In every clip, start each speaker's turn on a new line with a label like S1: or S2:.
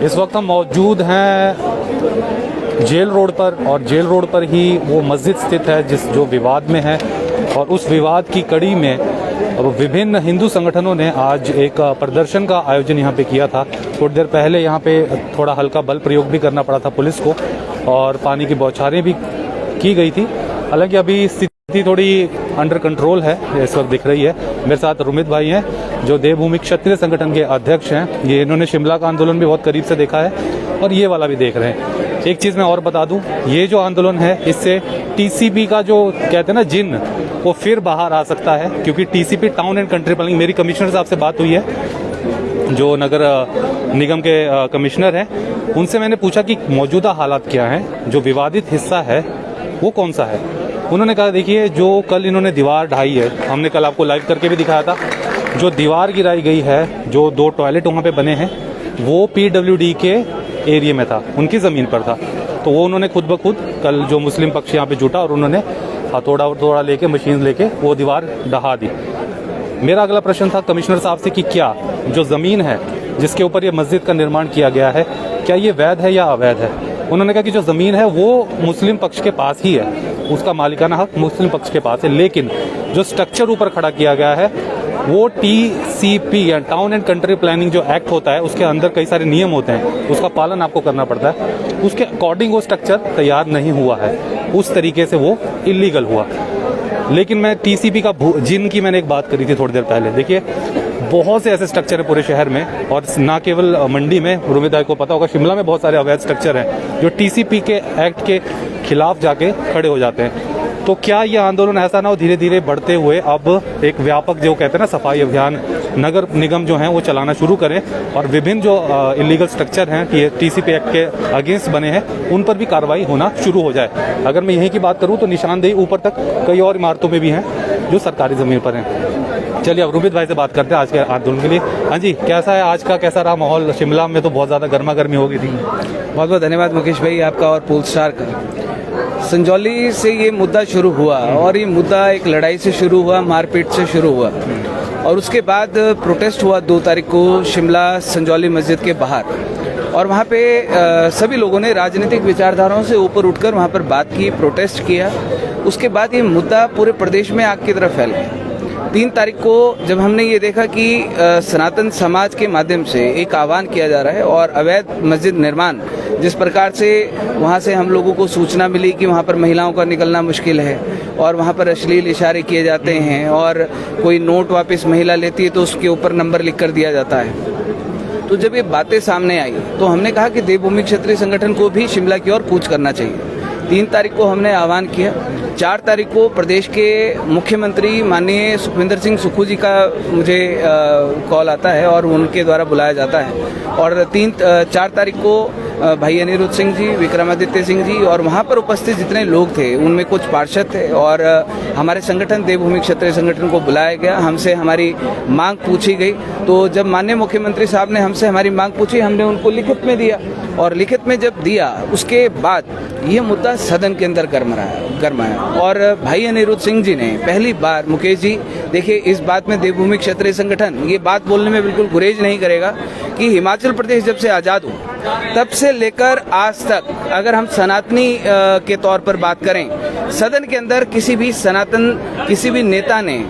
S1: इस वक्त हम मौजूद हैं जेल रोड पर, और जेल रोड पर ही वो मस्जिद स्थित है जो विवाद में है। और उस विवाद की कड़ी में विभिन्न हिंदू संगठनों ने आज एक प्रदर्शन का आयोजन यहाँ पे किया था। थोड़ी देर पहले यहाँ पे थोड़ा हल्का बल प्रयोग भी करना पड़ा था पुलिस को, और पानी की बौछारें भी की गई थी। हालांकि अभी स्थिति थोड़ी अंडर कंट्रोल है, इस वक्त दिख रही है। मेरे साथ रुमित भाई हैं जो देवभूमि क्षत्रिय संगठन के अध्यक्ष हैं। ये इन्होंने शिमला का आंदोलन भी बहुत करीब से देखा है और ये वाला भी देख रहे हैं। एक चीज़ मैं और बता दूं, ये जो आंदोलन है इससे टीसीपी का जो कहते हैं ना जिन, वो फिर बाहर आ सकता है, क्योंकि TCP town and country planning, मेरी कमिश्नर साहब से बात हुई है जो नगर निगम के कमिश्नर हैं, उनसे मैंने पूछा कि मौजूदा हालात क्या हैं, जो विवादित हिस्सा है वो कौन सा है। उन्होंने कहा देखिए, जो कल इन्होंने दीवार ढाई है, हमने कल आपको लाइव करके भी दिखाया था, जो दीवार गिराई गई है, जो 2 टॉयलेट वहाँ पे बने हैं, वो पीडब्ल्यूडी के एरिया में था, उनकी ज़मीन पर था। तो वो उन्होंने खुद ब खुद कल जो मुस्लिम पक्ष यहाँ पे जुटा और उन्होंने हथौड़ा लेके मशीन लेके वो दीवार ढहा दी। मेरा अगला प्रश्न था कमिश्नर साहब से कि क्या जो ज़मीन है जिसके ऊपर ये मस्जिद का निर्माण किया गया है, क्या ये वैध है या अवैध है। उन्होंने कहा कि जो ज़मीन है वो मुस्लिम पक्ष के पास ही है, उसका मालिकाना हक मुस्लिम पक्ष के पास है, लेकिन जो स्ट्रक्चर ऊपर खड़ा किया गया है वो टीसीपी या टाउन एंड कंट्री प्लानिंग जो एक्ट होता है, उसके अंदर कई सारे नियम होते हैं, उसका पालन आपको करना पड़ता है। उसके अकॉर्डिंग वो स्ट्रक्चर तैयार नहीं हुआ है, उस तरीके से वो इलीगल हुआ। लेकिन मैं टीसीपी का जिनकी मैंने एक बात करी थी थोड़ी देर पहले, देखिए बहुत से ऐसे स्ट्रक्चर है पूरे शहर में, और ना केवल मंडी में, रुमित भाई को पता होगा शिमला में बहुत सारे अवैध स्ट्रक्चर हैं जो टीसीपी के एक्ट के खिलाफ जाके खड़े हो जाते हैं। तो क्या ये आंदोलन ऐसा ना हो धीरे धीरे बढ़ते हुए अब एक व्यापक जो कहते हैं ना सफाई अभियान नगर निगम जो हैं वो चलाना शुरू करें, और विभिन्न जो इलीगल स्ट्रक्चर हैं कि टीसीपी एक्ट के अगेंस्ट बने हैं उन पर भी कार्रवाई होना शुरू हो जाए। अगर मैं यहीं की बात करूं तो निशानदेही ऊपर तक कई और इमारतों में भी हैं जो सरकारी ज़मीन पर हैं। चलिए अब रुमित भाई से बात करते हैं आज के आंदोलन के लिए। हाँ जी, कैसा है आज का, कैसा रहा माहौल? शिमला में तो बहुत ज़्यादा गर्मा गर्मी हो गई थी।
S2: बहुत बहुत धन्यवाद मुकेश भाई आपका और पोल स्टार का। संजौली से ये मुद्दा शुरू हुआ, और ये मुद्दा एक लड़ाई से शुरू हुआ, मारपीट से शुरू हुआ, और उसके बाद प्रोटेस्ट हुआ 2 तारीख को शिमला संजौली मस्जिद के बाहर। और वहाँ पे सभी लोगों ने राजनीतिक विचारधाराओं से ऊपर उठकर वहाँ पर बात की, प्रोटेस्ट किया। उसके बाद ये मुद्दा पूरे प्रदेश में आग की तरह फैल गया। 3 तारीख को जब हमने ये देखा कि सनातन समाज के माध्यम से एक आह्वान किया जा रहा है, और अवैध मस्जिद निर्माण जिस प्रकार से वहाँ से हम लोगों को सूचना मिली कि वहाँ पर महिलाओं का निकलना मुश्किल है, और वहाँ पर अश्लील इशारे किए जाते हैं, और कोई नोट वापस महिला लेती है तो उसके ऊपर नंबर लिख कर दिया जाता है। तो जब ये बातें सामने आई तो हमने कहा कि देवभूमि क्षत्रिय संगठन को भी शिमला की ओर कूच करना चाहिए। 3 तारीख को हमने आह्वान किया। 4 तारीख को प्रदेश के मुख्यमंत्री माननीय सुखविंदर सिंह सुक्खू जी का मुझे कॉल आता है और उनके द्वारा बुलाया जाता है। और 4 तारीख को भाई अनिरुद्ध सिंह जी, विक्रमादित्य सिंह जी, और वहाँ पर उपस्थित जितने लोग थे उनमें कुछ पार्षद थे, और हमारे संगठन देवभूमि क्षत्रिय संगठन को बुलाया गया। हमसे हमारी मांग पूछी गई। तो जब माननीय मुख्यमंत्री साहब ने हमसे हमारी मांग पूछी, हमने उनको लिखित में दिया, और लिखित में जब दिया उसके बाद ये मुद्दा सदन के अंदर गरमाया। और भाई अनिरुद्ध सिंह जी ने पहली बार, मुकेश जी देखिए इस बात में देवभूमि क्षत्रिय संगठन ये बात बोलने में बिल्कुल गुरेज नहीं करेगा कि हिमाचल प्रदेश जब से आज़ाद हुआ तब से लेकर आज तक अगर हम सनातनी के तौर पर बात करें, सदन के अंदर किसी भी नेता ने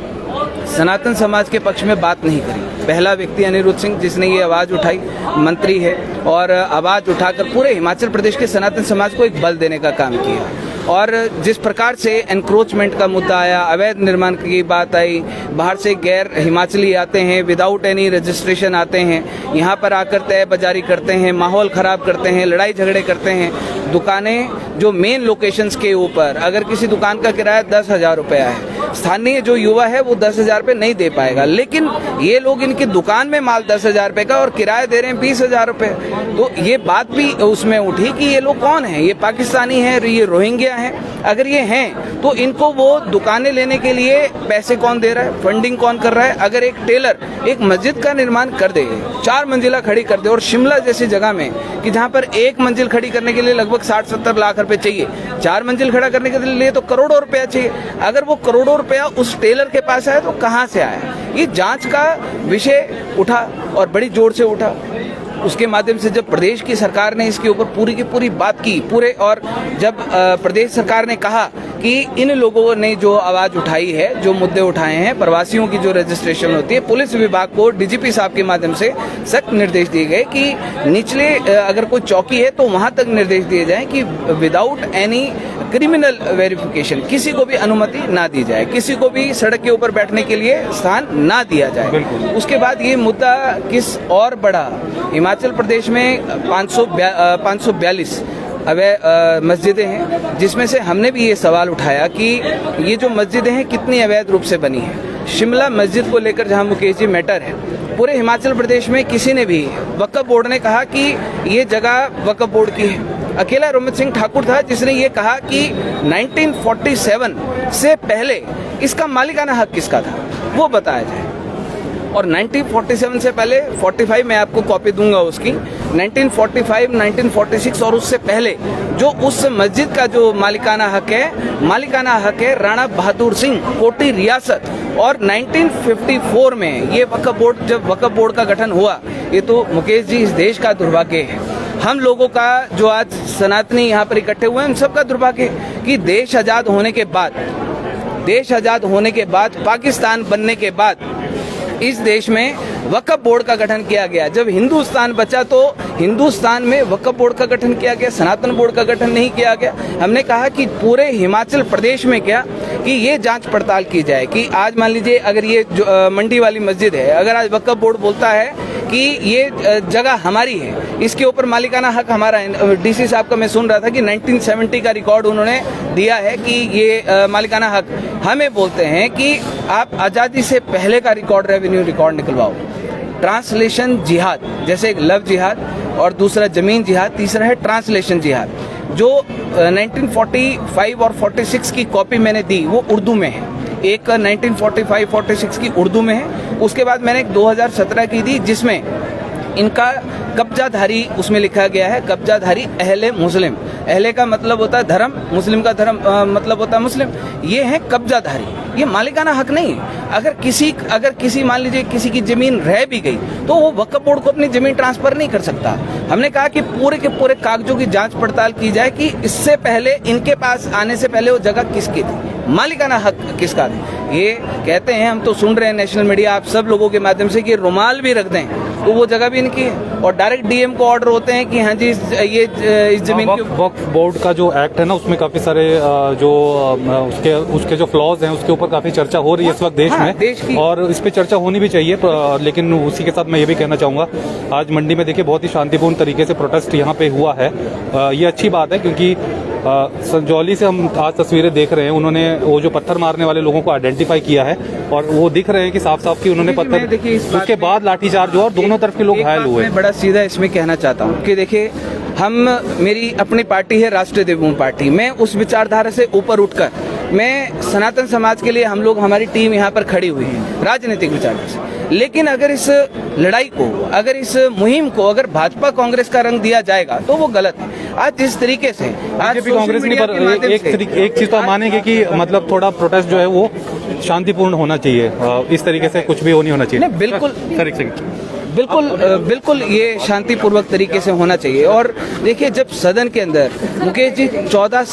S2: सनातन समाज के पक्ष में बात नहीं करी। पहला व्यक्ति अनिरुद्ध सिंह जिसने ये आवाज़ उठाई, मंत्री है, और आवाज़ उठाकर पूरे हिमाचल प्रदेश के सनातन समाज को एक बल देने का काम किया। और जिस प्रकार से एनक्रोचमेंट का मुद्दा आया, अवैध निर्माण की बात आई, बाहर से गैर हिमाचली आते हैं, विदाउट एनी रजिस्ट्रेशन आते हैं, यहाँ पर आकर तय बाजारी करते हैं, माहौल ख़राब करते हैं, लड़ाई झगड़े करते हैं। दुकानें जो मेन लोकेशंस के ऊपर, अगर किसी दुकान का किराया 10,000 रुपया है, स्थानीय जो युवा है वो 10,000 रुपये नहीं दे पाएगा, लेकिन ये लोग इनकी दुकान में माल 10,000 रुपये का और किराया दे रहे हैं 20,000 रुपये। तो ये बात भी उसमें उठी कि ये लोग कौन हैं, ये पाकिस्तानी हैं, ये रोहिंग्या हैं। अगर ये हैं तो इनको वो दुकानें लेने के लिए पैसे कौन दे रहा है, फंडिंग कौन कर रहा है। अगर एक टेलर एक मस्जिद का निर्माण कर दे, 4 मंजिला खड़ी कर दे, और शिमला जैसी जगह में कि जहाँ पर 1 मंजिल खड़ी करने के लिए लगभग 60-70 लाख रुपए चाहिए, 4 मंजिल खड़ा करने के लिए तो करोड़ों रुपया चाहिए। अगर वो करोड़ों रुपया उस टेलर के पास आया तो कहाँ से आया? ये जांच का विषय उठा और बड़ी जोर से उठा। उसके माध्यम से जब प्रदेश की सरकार ने इसके ऊपर पूरी की पूरी बात की पूरे, और जब प्रदेश सरकार ने कहा कि इन लोगों ने जो आवाज उठाई है, जो मुद्दे उठाए हैं, प्रवासियों की जो रजिस्ट्रेशन होती है, पुलिस विभाग को डीजीपी साहब के माध्यम से सख्त निर्देश दिए गए कि निचले अगर कोई चौकी है तो वहां तक निर्देश दिए जाएं कि विदाउट एनी क्रिमिनल वेरिफिकेशन किसी को भी अनुमति ना दी जाए, किसी को भी सड़क के ऊपर बैठने के लिए स्थान ना दिया जाए। उसके बाद ये मुद्दा किस और बढ़ा, हिमाचल प्रदेश में 542 मस्जिदें हैं, जिसमें से हमने भी ये सवाल उठाया कि ये जो मस्जिदें हैं कितनी अवैध रूप से बनी है। शिमला मस्जिद को लेकर जहां मुकेश जी मैटर है, पूरे हिमाचल प्रदेश में किसी ने भी, वक्फ बोर्ड ने कहा कि ये जगह वक्फ बोर्ड की है। अकेला रोमित सिंह ठाकुर था जिसने ये कहा कि 1947 से पहले इसका मालिकाना हक किसका था वो बताया जाए। और 1947 से पहले 45 मैं आपको कॉपी दूंगा उसकी, 1945, 1946 और उससे पहले जो उस मस्जिद का जो मालिकाना हक है राणा बहादुर सिंह कोटी रियासत। और 1954 में ये वक्फ बोर्ड, जब वक्फ बोर्ड का गठन हुआ, ये तो मुकेश जी इस देश का दुर्भाग्य है, हम लोगों का जो आज सनातनी यहाँ पर इकट्ठे हुए हैं उन सबका दुर्भाग्य है कि देश आजाद होने के बाद पाकिस्तान बनने के बाद इस देश में वक्फ बोर्ड का गठन किया गया। जब हिंदुस्तान बचा तो हिंदुस्तान में वक्फ बोर्ड का गठन किया गया, सनातन बोर्ड का गठन नहीं किया गया। हमने कहा कि पूरे हिमाचल प्रदेश में क्या कि ये जांच पड़ताल की जाए कि आज मान लीजिए अगर ये जो मंडी वाली मस्जिद है, अगर आज वक्फ बोर्ड बोलता है कि ये जगह हमारी है, इसके ऊपर मालिकाना हक हमारा है। डीसी साहब का मैं सुन रहा था कि 1970 का रिकॉर्ड उन्होंने दिया है कि ये मालिकाना हक हमें बोलते हैं कि आप आज़ादी से पहले का रिकॉर्ड, रेवेन्यू रिकॉर्ड निकलवाओ। ट्रांसलेशन जिहाद, जैसे एक लव जिहाद और दूसरा जमीन जिहाद, तीसरा है ट्रांसलेशन जिहाद, जो 1945 और 46 की कॉपी मैंने दी वो उर्दू में है। एक 1945-46 की उर्दू में है, उसके बाद मैंने एक 2017 की दी जिसमें इनका कब्जाधारी उसमें लिखा गया है, कब्जाधारी अहले मुस्लिम। अहले का मतलब होता है धर्म, मुस्लिम का धर्म मतलब होता है मुस्लिम। ये है कब्जाधारी, ये मालिकाना हक नहीं है। अगर किसी मान लीजिए किसी की जमीन रह भी गई तो वो वक्फ बोर्ड को अपनी जमीन ट्रांसफर नहीं कर सकता। हमने कहा कि पूरे के पूरे कागजों की जांच पड़ताल की जाए कि इससे पहले, इनके पास आने से पहले वो जगह किसकी थी, मालिकाना हक किसका था। ये कहते हैं, हम तो सुन रहे हैं नेशनल मीडिया आप सब लोगों के माध्यम से कि रुमाल भी रख दें तो वो जगह भी इनकी है, और डायरेक्ट डीएम को ऑर्डर होते हैं कि हाँ जी ये इस जमीन की।
S1: वक्फ बोर्ड का जो एक्ट है ना, उसमें काफी सारे जो उसके जो फ्लॉज हैं उसके ऊपर काफी चर्चा हो रही है इस वक्त देश में,
S2: देश की,
S1: और इस पे चर्चा होनी भी चाहिए। लेकिन उसी के साथ मैं ये भी कहना चाहूंगा, आज मंडी में देखिए बहुत ही शांतिपूर्ण तरीके से प्रोटेस्ट यहाँ पे हुआ है। ये अच्छी बात है क्योंकि संजौली से हम आज तस्वीरें देख रहे हैं, उन्होंने वो जो पत्थर मारने वाले लोगों को आइडेंटिफाई किया है और वो दिख रहे हैं कि साफ साफ कि उन्होंने पत्थर, उसके बाद लाठीचार्ज हुआ और दोनों तरफ के लोग घायल हुए।
S2: मैं बड़ा सीधा इसमें कहना चाहता हूँ कि देखिए, मेरी अपनी पार्टी है राष्ट्रीय देवभूमि पार्टी, मैं उस विचारधारा से ऊपर उठकर मैं सनातन समाज के लिए हम लोग, हमारी टीम यहाँ पर खड़ी हुई है राजनीतिक विचारधारा से। लेकिन अगर इस लड़ाई को, अगर इस मुहिम को अगर भाजपा कांग्रेस का रंग दिया जाएगा तो वो गलत है। आज जिस तरीके से आज
S1: कांग्रेस ने पर एक चीज तो मानेंगे कि मतलब थोड़ा प्रोटेस्ट जो है वो शांतिपूर्ण होना चाहिए, इस तरीके से कुछ भी नहीं होना चाहिए।
S2: बिल्कुल ये शांतिपूर्वक तरीके से होना चाहिए। और देखिए, जब सदन के अंदर मुकेश जी 14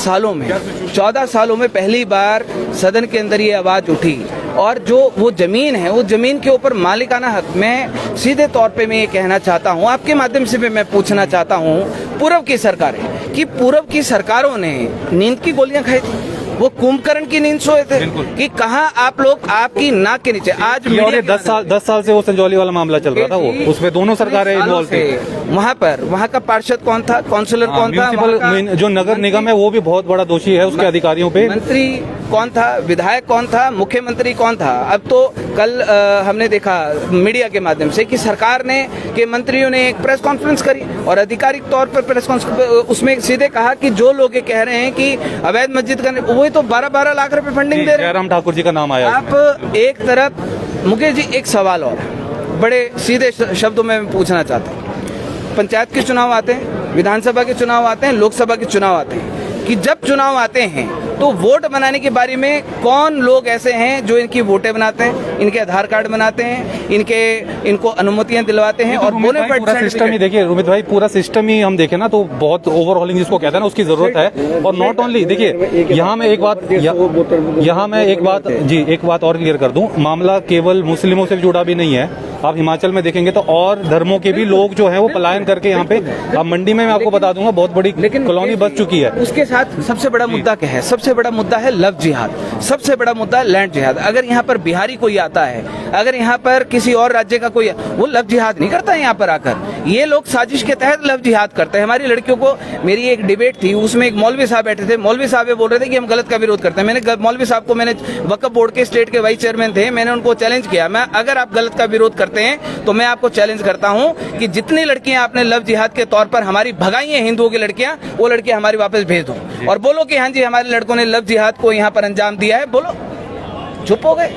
S2: सालों में पहली बार सदन के अंदर ये आवाज उठी, और जो वो जमीन है, वो जमीन के ऊपर मालिकाना हक, मैं सीधे तौर पे मैं ये कहना चाहता हूँ, आपके माध्यम से भी मैं पूछना चाहता हूँ पूर्व की सरकारें, कि पूर्व की सरकारों ने नींद की गोलियां खाई थी, वो कुंभकर्ण की नींद सोए थे कि कहाँ आप लोग, आपकी नाक के नीचे। आज
S1: 10 साल से वो संजौली वाला मामला चल रहा था, वो उसमें दोनों सरकारें इन्वॉल्व थी।
S2: वहाँ का पार्षद कौन था, काउंसिलर कौन था,
S1: जो नगर निगम है वो भी बहुत बड़ा दोषी है उसके अधिकारियों पे,
S2: मंत्री कौन था, विधायक कौन था, मुख्यमंत्री कौन था। अब तो कल हमने देखा मीडिया के माध्यम से कि सरकार ने, के मंत्रियों ने एक प्रेस कॉन्फ्रेंस करी और आधिकारिक तौर पर प्रेस कॉन्फ्रेंस, उसमें सीधे कहा कि जो लोग ये कह रहे हैं कि अवैध मस्जिद का, वो तो 12-12 लाख रुपए फंडिंग दे रहे हैं।
S1: जयराम ठाकुर जी का नाम आया।
S2: आप एक तरफ, मुकेश जी एक सवाल और बड़े सीधे शब्दों में पूछना चाहता हूँ, पंचायत के चुनाव आते हैं, विधानसभा के चुनाव आते हैं, लोकसभा के चुनाव आते हैं, कि जब चुनाव आते हैं तो वोट बनाने के बारे में कौन लोग ऐसे हैं जो इनकी वोटें बनाते हैं, इनके आधार कार्ड बनाते हैं, इनको अनुमतियां दिलवाते हैं और बोनाफाइड
S1: पूरा सिस्टम ही देखिए रोमित भाई, पूरा सिस्टम ही हम देखें ना तो बहुत ओवरऑलिंग जिसको कहते हैं ना उसकी जरूरत है। और नॉट ओनली देखिए यहाँ मैं एक बात जी एक बात और क्लियर कर दूं, मामला केवल मुस्लिमों से जुड़ा भी नहीं है। आप हिमाचल में देखेंगे तो और धर्मों के भी लोग जो हैं वो पलायन करके यहाँ पे, अब मंडी में मैं आपको बता दूंगा बहुत बड़ी कॉलोनी बच चुकी है।
S2: उसके साथ सबसे बड़ा मुद्दा क्या है? सबसे बड़ा मुद्दा है लव जिहाद, सबसे बड़ा मुद्दा है लैंड जिहाद। अगर यहाँ पर बिहारी कोई आता है, अगर यहाँ पर किसी और राज्य का कोई, वो लव जिहाद नहीं करता है यहाँ पर आकर, ये लोग साजिश के तहत लव जिहाद करते हैं। हमारी लड़कियों को, मेरी एक डिबेट थी उसमें एक मौलवी साहब बैठे थे, मौलवी साहब ये बोल रहे थे कि हम गलत का विरोध करते हैं। मैंने मौलवी साहब को, मैंने वक्फ बोर्ड के स्टेट के वाइस चेयरमैन थे, मैंने उनको चैलेंज किया, मैं अगर आप गलत का विरोध करते हैं तो मैं आपको चैलेंज करता हूं कि जितनी लड़कियां आपने लव जिहाद के तौर पर हमारी भगाई हैं हिंदुओं की लड़कियां, वो लड़कियां हमारी वापस भेज दो और बोलो कि हाँ जी हमारे लड़कों ने लव जिहाद को यहां पर अंजाम दिया है। बोलो, चुप हो गए।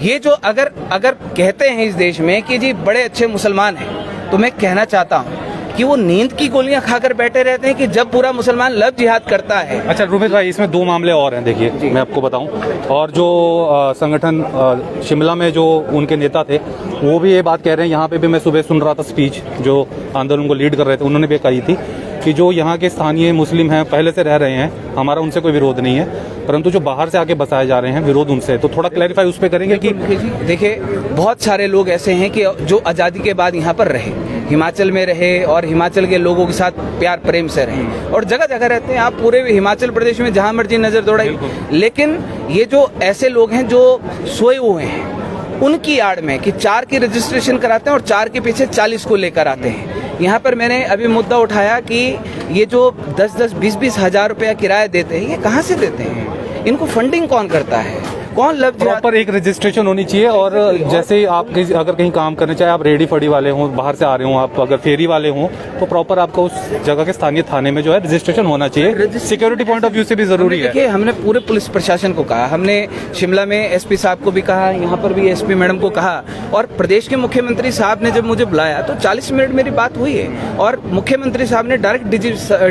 S2: ये जो अगर कहते हैं इस देश में कि जी बड़े अच्छे मुसलमान हैं, तो मैं कहना चाहता हूं कि वो नींद की गोलियां खाकर बैठे रहते हैं कि जब पूरा मुसलमान लव जिहाद करता है।
S1: अच्छा रोमित भाई, इसमें दो मामले और हैं देखिए, मैं आपको बताऊं। और जो संगठन शिमला में जो उनके नेता थे वो भी ये बात कह रहे हैं, यहाँ पे भी मैं सुबह सुन रहा था स्पीच जो आंदोलन को लीड कर रहे थे, उन्होंने भी कही थी कि जो यहाँ के स्थानीय मुस्लिम हैं पहले से रह रहे हैं, हमारा उनसे कोई विरोध नहीं है, परंतु जो बाहर से आके बसाए जा रहे हैं विरोध उनसे। तो थोड़ा क्लैरिफाई उस पर करेंगे कि
S2: देखिए बहुत सारे लोग ऐसे हैं कि जो आज़ादी के बाद यहाँ पर रहे, हिमाचल में रहे और हिमाचल के लोगों के साथ प्यार प्रेम से रहे और जगह जगह रहते हैं। आप पूरे हिमाचल प्रदेश में जहां मर्जी नजर दौड़ाइए, लेकिन ये जो ऐसे लोग हैं जो सोए हुए हैं, उनकी आड़ में कि 4 की रजिस्ट्रेशन कराते हैं और 4 के पीछे 40 को लेकर आते हैं। यहाँ पर मैंने अभी मुद्दा उठाया कि ये जो 10-10, 20-20 हजार रुपया किराया देते हैं, ये कहाँ से देते हैं? इनको फंडिंग कौन करता है? कौन लव जिहाद?
S1: प्रॉपर एक रजिस्ट्रेशन होनी चाहिए। और जैसे आप अगर कहीं काम करने, चाहे आप रेडी फड़ी वाले हों, बाहर से आ रहे हों, आप अगर फेरी वाले हों, तो प्रॉपर आपको उस जगह के स्थानीय थाने में जो है रजिस्ट्रेशन होना चाहिए। सिक्योरिटी पॉइंट ऑफ व्यू से भी जरूरी है।
S2: देखिए हमने पूरे पुलिस प्रशासन को कहा, हमने शिमला में एसपी साहब को भी कहा, यहाँ पर भी एसपी मैडम को कहा और प्रदेश के मुख्यमंत्री साहब ने जब मुझे बुलाया तो 40 मिनट मेरी बात हुई है और मुख्यमंत्री साहब ने डायरेक्ट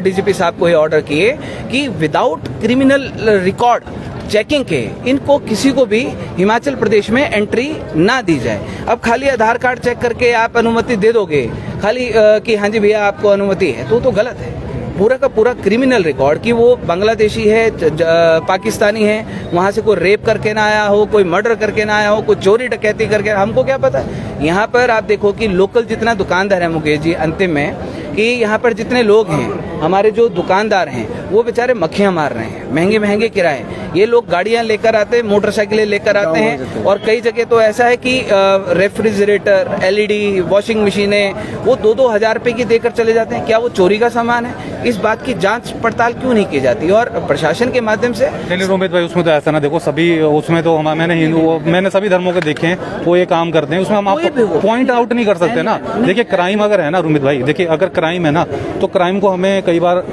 S2: डीजीपी साहब को ये ऑर्डर किए कि विदाउट क्रिमिनल रिकॉर्ड चेकिंग के इनको किसी को भी हिमाचल प्रदेश में एंट्री ना दी जाए। अब खाली आधार कार्ड चेक करके आप अनुमति दे दोगे खाली कि हाँ जी भैया आपको अनुमति है, तो गलत है। पूरा का पूरा क्रिमिनल रिकॉर्ड कि वो बांग्लादेशी है, पाकिस्तानी है, वहाँ से कोई रेप करके ना आया हो, कोई मर्डर करके ना आया हो, कोई चोरी डकैती करके, हमको क्या पता। यहाँ पर आप देखो कि लोकल जितना दुकानदार है मुकेश जी, अंतिम में कि यहाँ पर जितने लोग हैं हमारे जो दुकानदार हैं वो बेचारे मक्खियाँ मार रहे हैं, महंगे महंगे किराए। ये लोग गाड़ियाँ लेकर आते हैं, मोटरसाइकिलें लेकर आते हैं और कई जगह तो ऐसा है कि रेफ्रिजरेटर, एलईडी, वॉशिंग मशीनें वो 2-2 हजार रुपए की देकर चले जाते हैं। क्या वो चोरी का सामान है? इस बात की जांच पड़ताल क्यों नहीं की जाती? और प्रशासन के माध्यम से
S1: चलिए रोमित भाई, उसमें तो ऐसा ना देखो, सभी उसमें तो मैंने सभी धर्मों के देखे हैं, वो ये काम करते हैं, उसमें हम आपको पॉइंट आउट नहीं कर सकते ना। देखिए क्राइम अगर है ना रोमित भाई, देखिए अगर क्राइम है ना तो क्राइम को हमें कई बार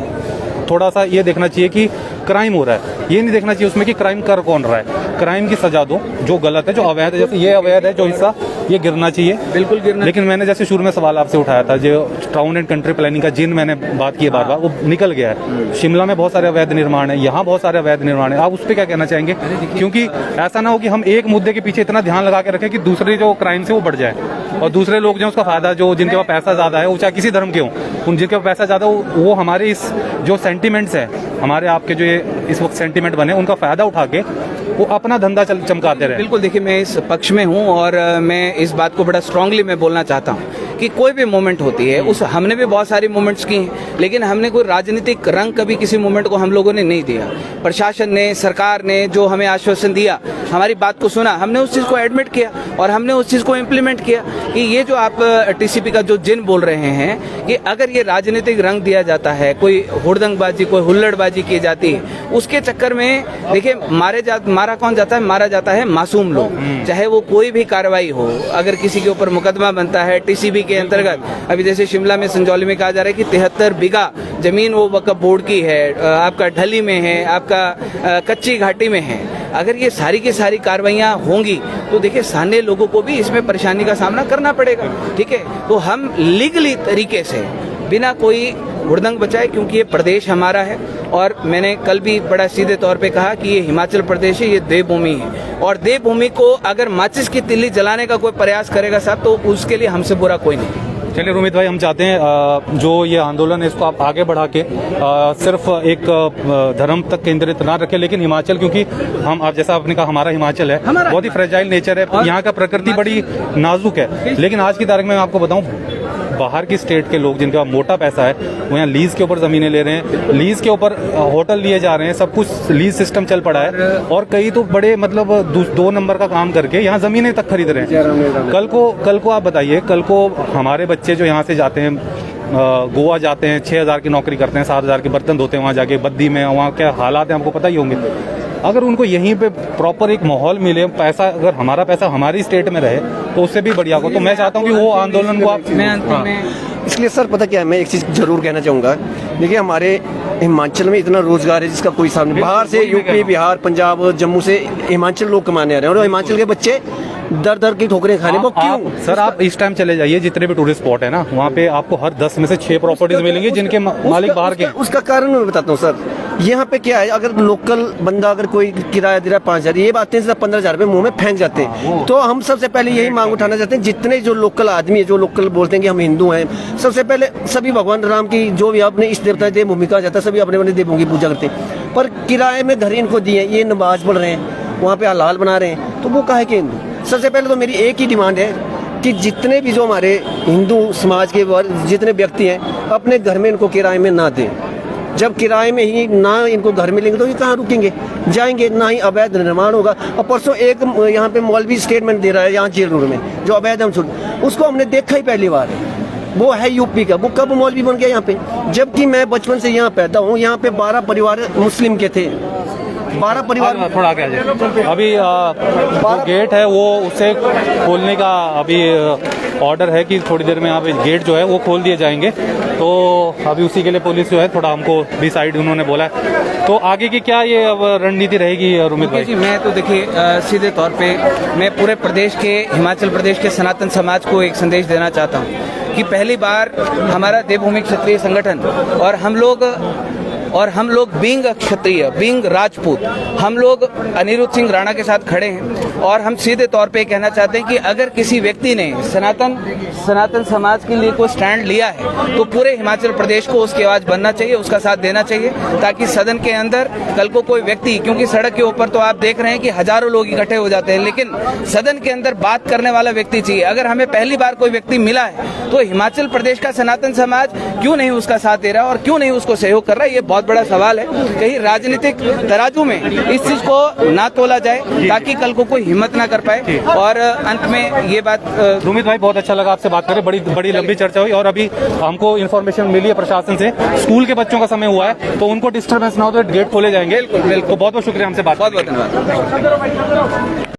S1: थोड़ा सा ये देखना चाहिए कि क्राइम हो रहा है, ये नहीं देखना चाहिए उसमें कि क्राइम कर कौन रहा है। क्राइम की सजा दो, जो गलत है, जो अवैध है, जैसे ये अवैध है जो हिस्सा, ये गिरना चाहिए, बिल्कुल गिरना। लेकिन मैंने जैसे शुरू में सवाल आपसे उठाया था, जो टाउन एंड कंट्री प्लानिंग का जिन मैंने बात की बार बार, वो निकल गया है। शिमला में बहुत सारे अवैध निर्माण है, यहाँ बहुत सारे अवैध निर्माण है। आप उस पर क्या कहना चाहेंगे? क्योंकि ऐसा ना हो कि हम एक मुद्दे के पीछे इतना ध्यान लगा के रखें कि दूसरे जो क्राइम से वो बढ़ जाए और दूसरे लोग जो उसका फायदा, जो जिनके पास पैसा ज्यादा है, वो चाहे किसी धर्म के हों, उन जिनके पास पैसा ज्यादा हो, वो हमारे इस जो सेंटिमेंट्स है, हमारे आपके जो ये इस वक्त सेंटिमेंट बने, उनका फायदा उठा के वो अपना धंधा चमकाते रहे।
S2: बिल्कुल, देखिए मैं इस पक्ष में हूँ और मैं इस बात को बड़ा स्ट्रांगली मैं बोलना चाहता हूँ कि कोई भी मूवमेंट होती है, उस हमने भी बहुत सारी मूवमेंट्स की हैं, लेकिन हमने कोई राजनीतिक रंग कभी किसी मूवमेंट को हम लोगों ने नहीं दिया। प्रशासन ने, सरकार ने जो हमें आश्वासन दिया, हमारी बात को सुना, हमने उस चीज़ को एडमिट किया और हमने उस चीज़ को इम्प्लीमेंट किया कि ये जो आप टीसीपी का जो जिन बोल रहे हैं कि अगर ये राजनीतिक रंग दिया जाता है, कोई हुड़दंगबाजी, कोई हुल्लड़बाजी की जाती है, उसके चक्कर में देखिए मारा कौन जाता है? मारा जाता है मासूम लोग, चाहे वो कोई भी कार्रवाई हो। अगर किसी के ऊपर मुकदमा बनता है टीसीबी के अंतर्गत, अभी जैसे शिमला में संजौली में कहा जा रहा है कि 73 बीघा जमीन वो वक्फ बोर्ड की है, आपका ढली में है, आपका कच्ची घाटी में है। अगर ये सारी की सारी कार्रवाइयाँ होंगी तो देखिए स्थानीय लोगों को भी इसमें परेशानी का सामना करना पड़ेगा। ठीक है, तो हम लीगली तरीके से बिना कोई हुड़दंग बचाए, क्योंकि ये प्रदेश हमारा है। और मैंने कल भी बड़ा सीधे तौर पे कहा कि ये हिमाचल प्रदेश है, ये देवभूमि है, और देवभूमि को अगर माचिस की तिल्ली जलाने का कोई प्रयास करेगा साहब, तो उसके लिए हमसे बुरा कोई नहीं।
S1: चलिए रोमित भाई, हम चाहते हैं जो ये आंदोलन है इसको आप आगे बढ़ा के सिर्फ एक धर्म तक केंद्रित ना रखें, लेकिन हिमाचल, क्योंकि हम आप जैसा आपने कहा हमारा हिमाचल है, बहुत ही फ्रेजाइल नेचर है, यहाँ का प्रकृति बड़ी नाजुक है। लेकिन आज की तारीख में मैं आपको बताऊं, बाहर की स्टेट के लोग जिनका मोटा पैसा है वो यहाँ लीज के ऊपर ज़मीनें ले रहे हैं, लीज के ऊपर होटल लिए जा रहे हैं, सब कुछ लीज सिस्टम चल पड़ा है, और कई तो बड़े मतलब 2 नंबर का काम करके यहाँ ज़मीनें तक खरीद रहे हैं। कल को आप बताइए, कल को हमारे बच्चे जो यहाँ से जाते हैं गोवा जाते हैं, 6,000 की नौकरी करते हैं, 7,000 के बर्तन धोते हैं वहाँ जाके बद्दी में, वहाँ क्या हालात हैं आपको पता ही होंगे। अगर उनको यहीं पे प्रॉपर एक माहौल मिले, पैसा अगर हमारा पैसा हमारी स्टेट में रहे तो उससे भी बढ़िया हो। तो मैं चाहता हूँ कि वो आंदोलन को आप
S3: इसलिए सर पता क्या है, मैं एक चीज़ जरूर कहना चाहूँगा। देखिए हमारे हिमाचल में इतना रोजगार है जिसका कोई सामने, बाहर से यूपी, बिहार, पंजाब, जम्मू से हिमाचल लोग कमाने आ रहे हैं, और हिमाचल के बच्चे दर दर की ठोकरें खाने वो क्यों?
S1: सर आप इस टाइम चले जाइए, जितने भी टूरिस्ट स्पॉट है ना, वहाँ पे आपको हर 10 में से 6 प्रॉपर्टीज मिलेंगी जिनके मालिक बाहर के।
S3: उसका कारण मैं बताता हूँ सर। यहाँ पे क्या है, अगर लोकल बंदा अगर कोई किराया दे रहा है 5,000, ये बातें सिर्फ 15,000 रुपये मुंह में फेंक जाते हैं। तो हम सबसे पहले यही मांग उठाना चाहते हैं, जितने जो लोकल आदमी है, जो लोकल बोलते हैं कि हम हिंदू हैं, सबसे पहले सभी भगवान राम की जो भी अपने इष्ट देवता देवभूमि कहा जाता है, सभी अपने अपने देवों की पूजा करते हैं, पर किराए में घर इनको दिए, ये नमाज पढ़ रहे हैं, वहाँ पे हलाल बना रहे हैं, तो वो काहे के हिंदू? सबसे पहले तो मेरी एक ही डिमांड है कि जितने भी जो हमारे हिंदू समाज के जितने व्यक्ति हैं, अपने घर में इनको किराए में ना दें। जब किराए में ही ना इनको घर मिलेंगे तो ये कहाँ रुकेंगे, जाएंगे, ना ही अवैध निर्माण होगा। और परसों एक यहाँ पे मौलवी स्टेटमेंट दे रहा है यहाँ जेल रोड में, जो अवैध उसको हमने देखा ही पहली बार, वो है यूपी का, वो कब मौलवी बन गया यहाँ पे? जबकि मैं बचपन से यहाँ पैदा हूँ, यहाँ पे 12 परिवार मुस्लिम के थे, 12 परिवार।
S1: थोड़ा आगे आ जाए। अभी जो गेट है वो उसे खोलने का अभी ऑर्डर है कि थोड़ी देर में यहाँ पे गेट जो है वो खोल दिए जाएंगे, तो अभी उसी के लिए पुलिस जो है थोड़ा हमको डिसाइड उन्होंने बोला है। तो आगे की क्या ये अब रणनीति रहेगी रोमित भाई?
S2: जी मैं तो देखिए सीधे तौर पे मैं पूरे प्रदेश के, हिमाचल प्रदेश के सनातन समाज को एक संदेश देना चाहता हूँ कि पहली बार हमारा देवभूमि क्षत्रिय संगठन और हम लोग बीइंग क्षत्रिय, बीइंग राजपूत, हम लोग अनिरुद्ध सिंह राणा के साथ खड़े हैं, और हम सीधे तौर पे कहना चाहते हैं कि अगर किसी व्यक्ति ने सनातन समाज के लिए कोई स्टैंड लिया है तो पूरे हिमाचल प्रदेश को उसकी आवाज बनना चाहिए, उसका साथ देना चाहिए, ताकि सदन के अंदर कल को कोई व्यक्ति, क्योंकि सड़क के ऊपर तो आप देख रहे हैं कि हजारों लोग इकट्ठे हो जाते हैं, लेकिन सदन के अंदर बात करने वाला व्यक्ति चाहिए। अगर हमें पहली बार कोई व्यक्ति मिला है तो हिमाचल प्रदेश का सनातन समाज क्यों नहीं उसका साथ दे रहा और क्यों नहीं उसको सहयोग कर रहा है, ये बहुत बड़ा सवाल है। कहीं राजनीतिक तराजू में इस चीज को ना तोला जाए ताकि कल को कोई हिम्मत ना कर पाए। और अंत में ये बात,
S1: रोमित भाई बहुत अच्छा लगा आपसे बात करें, बड़ी लंबी चर्चा हुई, और अभी हमको इन्फॉर्मेशन मिली है प्रशासन से, स्कूल के बच्चों का समय हुआ है तो उनको डिस्टर्बेंस ना हो तो गेट खोले जाएंगे।
S2: बिल्कुल।
S1: तो बहुत बहुत शुक्रिया हमसे बात,
S2: बहुत बहुत धन्यवाद।